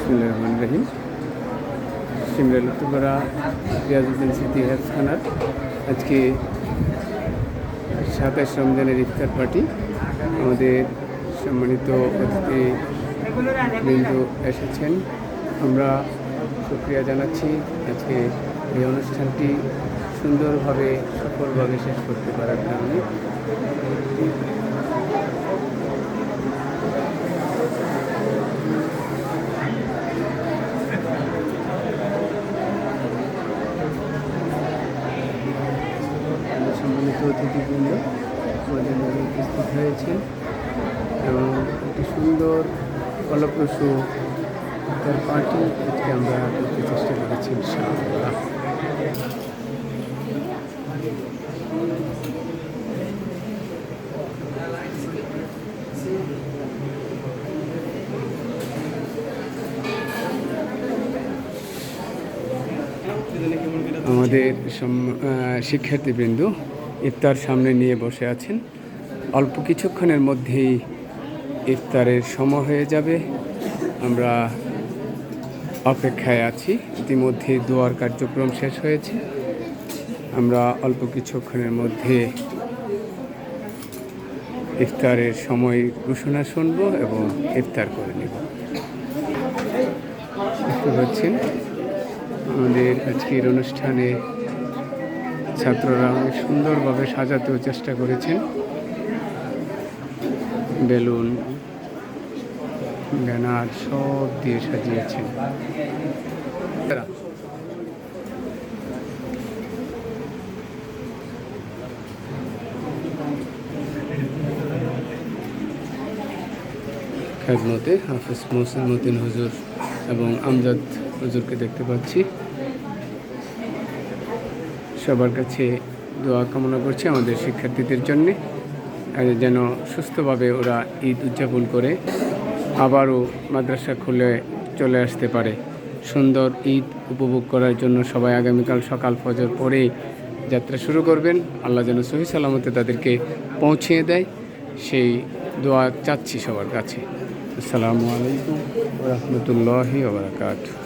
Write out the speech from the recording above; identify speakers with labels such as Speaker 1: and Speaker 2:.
Speaker 1: বিসমিল্লাহির রহমানির রহিম। সিমরা লুতুপাড়া রিয়াজউদ্দিন স্মৃতি হেফখানার আজকে 27 রমজানের ইফতার পার্টি। আমাদের সম্মানিত অতিথিবৃন্দ এসেছেন, আমরা শুকরিয়া জানাচ্ছি আজকে এই অনুষ্ঠানটি সুন্দরভাবে সফলভাবে শেষ করতে পারার কারণে। সম্মানিত অতিথিবৃন্দ আমাদের মাঝে উপস্থিত হয়েছেন এবং একটি সুন্দর ফলপ্রসূ ইফতার পার্টি আজকে আমরা করতে চেষ্টা করেছি ইনশাআল্লাহ। আমাদের শিক্ষার্থীবৃন্দ ইফতার সামনে নিয়ে বসে আছেন। অল্প কিছুক্ষণের মধ্যেই ইফতারের সময় হয়ে যাবে, আমরা অপেক্ষায় আছি। ইতিমধ্যে দোয়ার কার্যক্রম শেষ হয়েছে, আমরা অল্প কিছুক্ষণের মধ্যে ইফতারের সময় ঘোষণা শুনব এবং ইফতার করে নেব। দেখতে পাচ্ছেন আমাদের আজকের অনুষ্ঠানে ছাত্ররা অনেক সুন্দরভাবে সাজাতেও চেষ্টা করেছেন, বেলুন ব্যানার সব দিয়ে সাজিয়েছেন। খেদমতে হাফেজ মোহসিন মতিন হুজুর এবং আমজাদ হুজুরকে দেখতে পাচ্ছি। সবার কাছে দোয়া কামনা করছি আমাদের শিক্ষার্থীদের জন্যে, যেন সুস্থভাবে ওরা ঈদ উদযাপন করে আবারও মাদ্রাসা খুলে চলে আসতে পারে। সুন্দর ঈদ উপভোগ করার জন্য সবাই আগামীকাল সকাল ফজর পরে যাত্রা শুরু করবেন। আল্লাহ যেন সহি সালামতে তাদেরকে পৌঁছিয়ে দেয়, সেই দোয়া চাচ্ছি সবার কাছে। আসসালামু আলাইকুম ওয়া রাহমাতুল্লাহি ওয়া বারাকাতুহু।